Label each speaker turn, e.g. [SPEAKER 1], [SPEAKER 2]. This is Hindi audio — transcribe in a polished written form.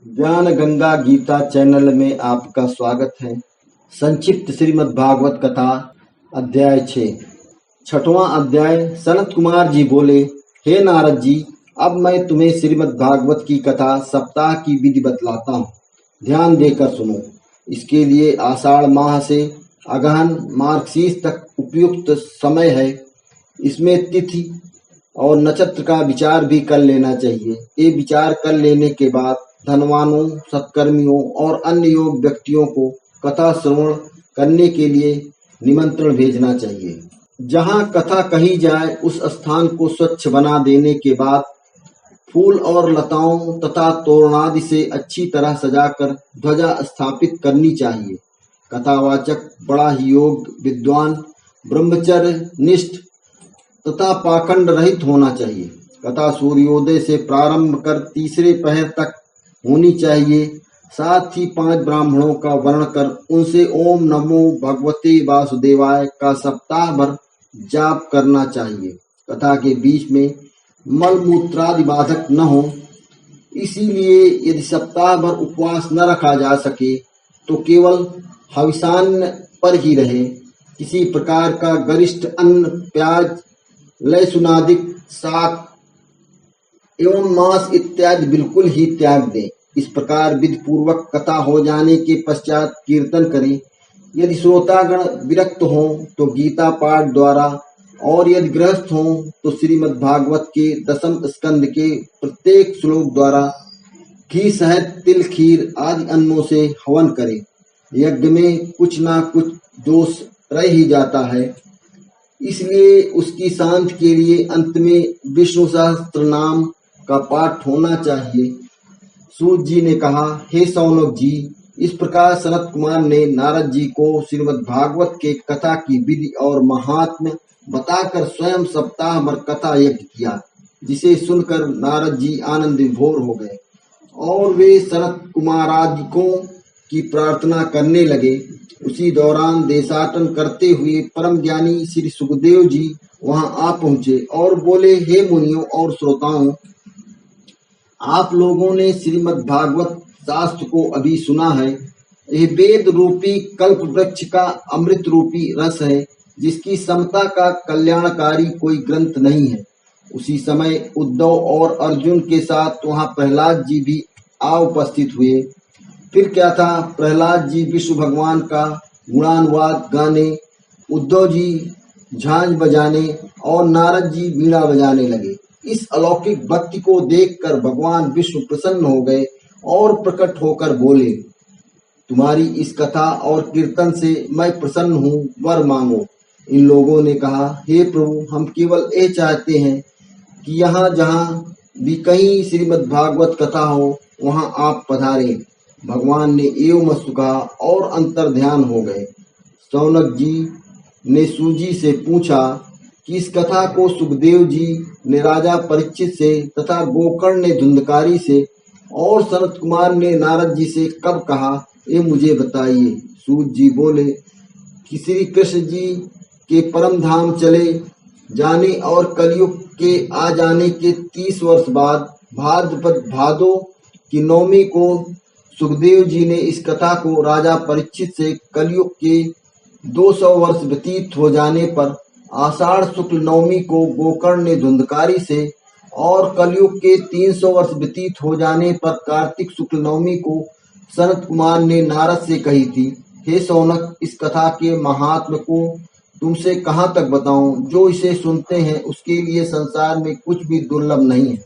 [SPEAKER 1] ज्ञान गंगा गीता चैनल में आपका स्वागत है। संक्षिप्त श्रीमद् भागवत कथा अध्याय 6। छठवां अध्याय। सनत कुमार जी बोले, हे नारद जी, अब मैं तुम्हें श्रीमद् भागवत की कथा सप्ताह की विधि बतलाता हूँ। ध्यान देकर सुनो। इसके लिए आषाढ़ माह से अगहन मार्गशीर्ष तक उपयुक्त समय है। इसमें तिथि और नक्षत्र का विचार भी कर लेना चाहिए। ये विचार कर लेने के बाद धनवानों, सत्कर्मियों और अन्य योग व्यक्तियों को कथा श्रवण करने के लिए निमंत्रण भेजना चाहिए। जहाँ कथा कही जाए उस स्थान को स्वच्छ बना देने के बाद फूल और लताओं तथा तोरणादि से अच्छी तरह सजाकर ध्वजा स्थापित करनी चाहिए। कथावाचक बड़ा ही योग विद्वान, ब्रह्मचर्य निष्ठ तथा पाखंड रहित होना चाहिए। कथा सूर्योदय से प्रारंभ कर तीसरे पहर तक होनी चाहिए। साथ ही 5 ब्राह्मणों का वर्ण कर उनसे ओम नमो भगवते वासुदेवाय का सप्ताह भर जाप करना चाहिए। कथा के बीच में मल मूत्रादि बाधक न हो। इसीलिए यदि सप्ताह भर उपवास न रखा जा सके तो केवल हविषान्न पर ही रहे। किसी प्रकार का गरिष्ठ अन्न, प्याज, लहसुनादिक, शाक एवं मांस इत्यादि बिल्कुल ही त्याग दें। इस प्रकार विधि पूर्वक कथा हो जाने के पश्चात कीर्तन करें। यदि श्रोतागण विरक्त हों तो गीता पाठ द्वारा, और यदि गृहस्थ हों तो श्रीमद् भागवत के 10वें स्कंद के प्रत्येक श्लोक द्वारा घी, शहद, तिल, खीर आदि अन्नों से हवन करें। यज्ञ में कुछ ना कुछ दोष रह ही जाता है, इसलिए उसकी शांति के लिए अंत में विष्णु सहस्त्र नाम का पाठ होना चाहिए। सूत जी ने कहा, हे सौनक जी, इस प्रकार सनत कुमार ने नारद जी को श्रीमद् भागवत के कथा की विधि और महात्म्य बताकर स्वयं सप्ताह भर कथा यज्ञ किया, जिसे सुनकर नारद जी आनंद विभोर हो गए और वे सनत कुमारादिकों की प्रार्थना करने लगे। उसी दौरान देशाटन करते हुए परम ज्ञानी श्री सुखदेव जी वहां आ पहुंचे और बोले, हे मुनियों और श्रोताओं, आप लोगों ने श्रीमद् भागवत शास्त्र को अभी सुना है। यह वेद रूपी कल्प वृक्ष का अमृत रूपी रस है, जिसकी समता का कल्याणकारी कोई ग्रंथ नहीं है। उसी समय उद्धव और अर्जुन के साथ वहां प्रहलाद जी भी आ उपस्थित हुए। फिर क्या था, प्रहलाद जी विष्णु भगवान का गुणानुवाद गाने, उद्धव जी झांझ बजाने और नारद जी वीणा बजाने लगे। इस अलौकिक भक्ति को देखकर भगवान विष्णु प्रसन्न हो गए और प्रकट होकर बोले, तुम्हारी इस कथा और कीर्तन से मैं प्रसन्न हूँ, वर मांगो। इन लोगों ने कहा, हे प्रभु, हम केवल यह चाहते हैं कि यहाँ जहाँ भी कहीं श्रीमद् भागवत कथा हो वहाँ आप पधारें। भगवान ने एवं मस्तु कहा और अंतर ध्यान हो गए। सौनक जी ने सूजी से पूछा कि इस कथा को सुखदेव जी ने राजा परीक्षित से तथा गोकर्ण ने धुंधकारी से और सनत कुमार ने नारद जी से कब कहा, ये मुझे बताइए। सूत जी बोले कि श्री कृष्ण जी के परम धाम चले जाने और कलयुग के आ जाने के 30 वर्ष बाद भाद्रपद भादो की नवमी को सुखदेव जी ने इस कथा को राजा परीक्षित से कलयुग के 200 वर्ष व्यतीत हो जाने पर आषाढ़ शुक्ल नवमी को गोकर्ण ने धुंधकारी से और कलयुग के 300 वर्ष व्यतीत हो जाने पर कार्तिक शुक्ल नवमी को सनत कुमार ने नारद से कही थी। हे सौनक, इस कथा के महात्म्य को तुमसे कहाँ तक बताऊं? जो इसे सुनते हैं उसके लिए संसार में कुछ भी दुर्लभ नहीं है।